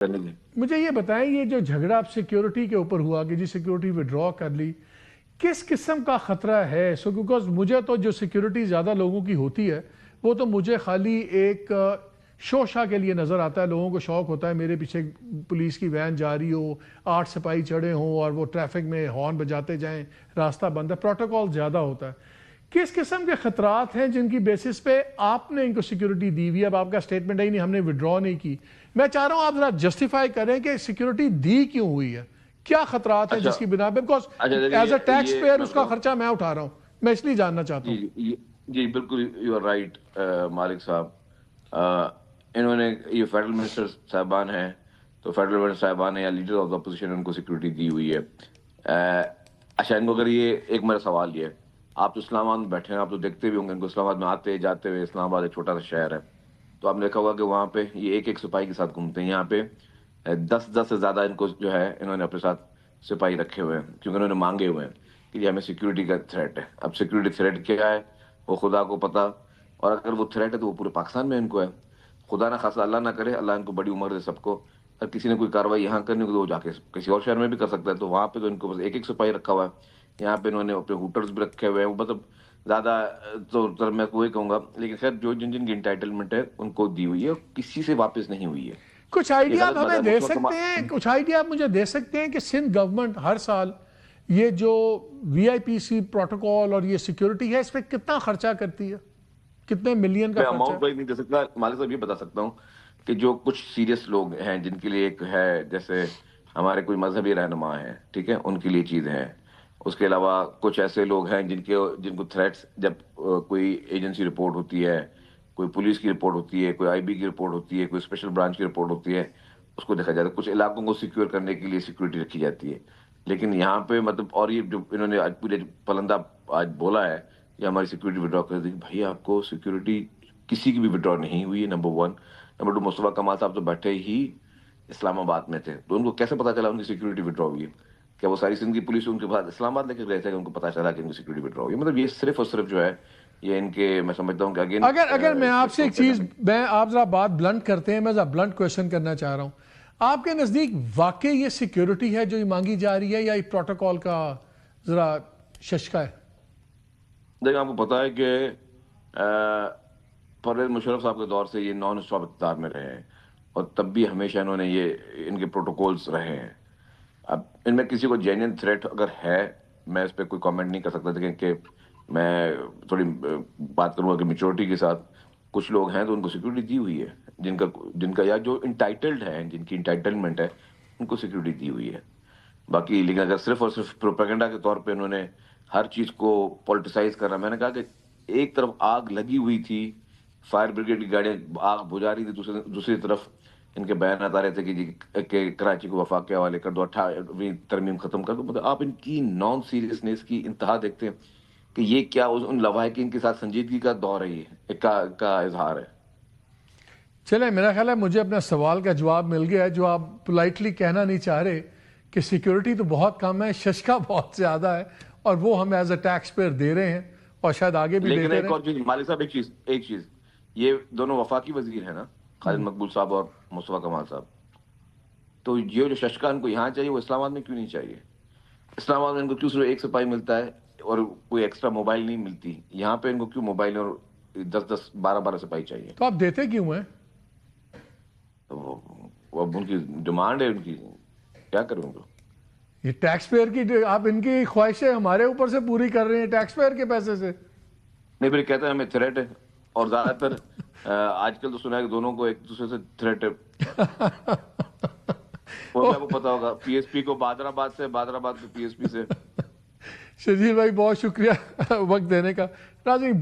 مجھے یہ بتائیں یہ جو جھگڑا اب سیکیورٹی کے اوپر ہوا کہ جی سیکیورٹی وڈرا کر لی، کس قسم کا خطرہ ہے؟ بیکاز مجھے تو جو سیکیورٹی زیادہ لوگوں کی ہوتی ہے وہ تو مجھے خالی ایک شوشہ کے لیے نظر آتا ہے. لوگوں کو شوق ہوتا ہے میرے پیچھے پولیس کی وین جا رہی ہو، 8 سپاہی چڑھے ہوں اور وہ ٹریفک میں ہارن بجاتے جائیں، راستہ بند ہے، پروٹوکول زیادہ ہوتا ہے. کس قسم کے خطرات ہیں جن کی بیسس پہ آپ نے ان کو سیکیورٹی دی ہوئی ہے؟ اب آپ کا سٹیٹمنٹ ہے نہیں ہم نے وڈرا نہیں کی. میں چاہ رہا ہوں آپ ذرا جسٹیفائی کریں کہ سیکیورٹی دی کیوں ہوئی ہے، کیا خطرات ہیں جس کی بنا پہ؟ Because as a tax payer اس کا خرچہ میں اٹھا رہا ہوں، میں اس لیے جاننا چاہتا ہوں. جی بالکل یو آر رائٹ مالک صاحب. انہوں نے یہ فیڈرل منسٹر صاحبان ہیں تو فیڈرل منسٹر صاحبان ہیں یا لیڈر آف دا اپوزیشن ان کو سیکیورٹی دی ہوئی ہے. اچھا ان کو اگر یہ ایک میرا سوال یہ ہے، آپ تو اسلام آباد میں بیٹھے ہیں، آپ تو دیکھتے بھی ہوں گے ان کو اسلام آباد میں آتے جاتے ہوئے. اسلام آباد ایک چھوٹا سا شہر ہے تو آپ نے دیکھا ہوگا کہ وہاں پہ یہ ایک سپاہی کے ساتھ گھومتے ہیں. یہاں پہ 10 سے زیادہ ان کو جو ہے انہوں نے اپنے ساتھ سپاہی رکھے ہوئے ہیں کیونکہ انہوں نے مانگے ہوئے ہیں کہ یہ ہمیں سیکیورٹی کا تھریٹ ہے. اب سیکیورٹی تھریٹ کیا ہے وہ خدا کو پتا، اور اگر وہ تھریٹ ہے تو وہ پورے پاکستان میں ان کو ہے. خدا نہ خاصا اللہ نہ کرے، اللہ ان کو بڑی عمر دے سب کو، اگر کسی نے کوئی کاروائی یہاں کرنی ہو تو وہ جا کے کسی اور شہر میں بھی کر سکتا ہے. تو وہاں پہ تو ان کو بس ایک سپاہی رکھا ہوا ہے. یہاں پہ انہوں نے اپنے ہوٹلز بھی رکھے ہوئے ہیں. مطلب زیادہ تو میں وہی کہوں گا، لیکن خیر جو جن کی انٹائٹلمنٹ ہے ان کو دی ہوئی ہے، کسی سے واپس نہیں ہوئی ہے. کچھ آئیڈیا آپ ہمیں دے سکتے ہیں، کچھ آئیڈیا آپ مجھے دے سکتے ہیں کہ سندھ گورنمنٹ ہر سال یہ جو وی آئی پی سی پروٹوکول اور یہ سیکیورٹی ہے اس پہ کتنا خرچہ کرتی ہے؟ کتنے ملین کا میں خرچہ اماؤنٹ نہیں دے سکتا مالک صاحب. یہ بتا سکتا ہوں کہ جو کچھ سیریس لوگ ہیں جن کے لیے ایک ہے، جیسے ہمارے کوئی مذہبی رہنما ہیں، ٹھیک ہے، ان کے لیے چیزیں ہیں. اس کے علاوہ کچھ ایسے لوگ ہیں جن کو تھریٹس، جب کوئی ایجنسی رپورٹ ہوتی ہے، کوئی پولیس کی رپورٹ ہوتی ہے، کوئی آئی بی کی رپورٹ ہوتی ہے، کوئی اسپیشل برانچ کی رپورٹ ہوتی ہے، اس کو دیکھا جاتا ہے. کچھ علاقوں کو سیکیور کرنے کے لیے سیکورٹی رکھی جاتی ہے. لیکن یہاں پہ مطلب، اور یہ جو انہوں نے آج پورے پلندہ آج بولا ہے کہ ہماری سیکورٹی وڈرا کر دی، بھائی آپ کو سیکورٹی کسی کی بھی وڈرا نہیں ہوئی ہے. نمبر 1. نمبر 2، مصطفیٰ کمال صاحب تو بیٹھے ہی اسلام آباد میں تھے تو ان کو کیسے پتا چلا ان کی سیکورٹی وڈرا ہوئی ہے؟ کیا وہ ساری سندھ کی پولیس ان کے بعد اسلام آباد لے کے گئے تھے کہ ان کو پتا چلا کہ ان کی سیکورٹی وڈرا ہوئی ہے؟ مطلب یہ صرف اور صرف جو ہے یہ ان کے، میں سمجھتا ہوں کہ اگین اگر میں آپ سے ایک چیز، میں آپ ذرا بات بلنٹ کرتے ہیں، میں ذرا بلنٹ کویشچن کرنا چاہ رہا ہوں. آپ کے نزدیک واقعی یہ سیکیورٹی ہے جو یہ مانگی جا رہی ہے یا یہ پروٹوکول کا ذرا ششکا ہے؟ دیکھیں آپ کو پتا ہے کہ پرویز مشرف صاحب کے دور سے یہ نان اسٹاپ اقتدار میں رہے ہیں اور تب بھی ہمیشہ انہوں نے یہ ان کے پروٹوکولز رہے ہیں. اب ان میں کسی کو جینین تھریٹ اگر ہے، میں اس پہ کوئی کامنٹ نہیں کر سکتا. لیکن کہ میں تھوڑی بات کروں گا کہ میچورٹی کے ساتھ کچھ لوگ ہیں تو ان کو سیکورٹی دی ہوئی ہے، جن کا یا جو انٹائٹلڈ ہے، جن کی انٹائٹلمنٹ ہے، ان کو سیکورٹی دی ہوئی ہے. باقی لیکن اگر صرف اور صرف پروپیگنڈا کے طور پہ انہوں نے ہر چیز کو پولیٹیسائز کرنا، میں نے کہا کہ ایک طرف آگ لگی ہوئی تھی، فائر بریگیڈ کی گاڑیاں آگ بجھا رہی تھی، دوسری طرف ان کے بیانات آ رہے تھے کہ جی کہ کراچی کو وفاق کے حوالے کر دو، 18ویں ترمیم ختم کر دو. مطلب آپ ان کی نان سیریسنیس کی انتہا دیکھتے ہیں کہ یہ کیا ان لواحقین کے ساتھ سنجیدگی کا دور ہے، یہ کا اظہار ہے. چلیں میرا خیال ہے مجھے اپنا سوال کا جواب مل گیا ہے. جو آپ پولائٹلی کہنا نہیں چاہ رہے کہ سیکیورٹی تو بہت کم ہے، ششکا بہت زیادہ ہے اور وہ ہم ایز اے ٹیکس پیئر دے رہے ہیں اور شاید آگے بھی دیتے رہیں. لیکن ایک اور چیز مالک صاحب، ایک چیز یہ دونوں وفاقی وزیر ہیں نا، خالد مقبول صاحب اور مصطفیٰ کمال صاحب. تو یہ جو ششکا ان کو یہاں چاہیے وہ اسلام آباد میں کیوں نہیں چاہیے؟ اسلام آباد میں ان کو کیوں صرف ایک سپاہی ملتا ہے اور کوئی ایکسٹرا موبائل نہیں ملتی؟ یہاں پہ ان کو کیوں موبائل اور 10-12 سپاہی چاہیے؟ تو آپ دیتے کیوں ہیں؟ وہ ان کی ڈیمانڈ ہے، ان کی کیا کروں ان کو؟ یہ ٹیکس پیئر کی، آپ ان کی خواہشیں ہمارے اوپر سے پوری کر رہے ہیں ٹیکس پیئر کے پیسے سے. نہیں پھر کہتے ہیں ہمیں تھریٹ ہے، اور زیادہ تر آج کل تو سنا ہے کہ دونوں کو ایک دوسرے سے تھریٹ ہے. وہ آپ کو پتا ہوگا پی ایس پی کو بادر آباد سے، بادر آباد کو پی ایس پی سے. شجیل بھائی بہت شکریہ وقت دینے کا. ناظرین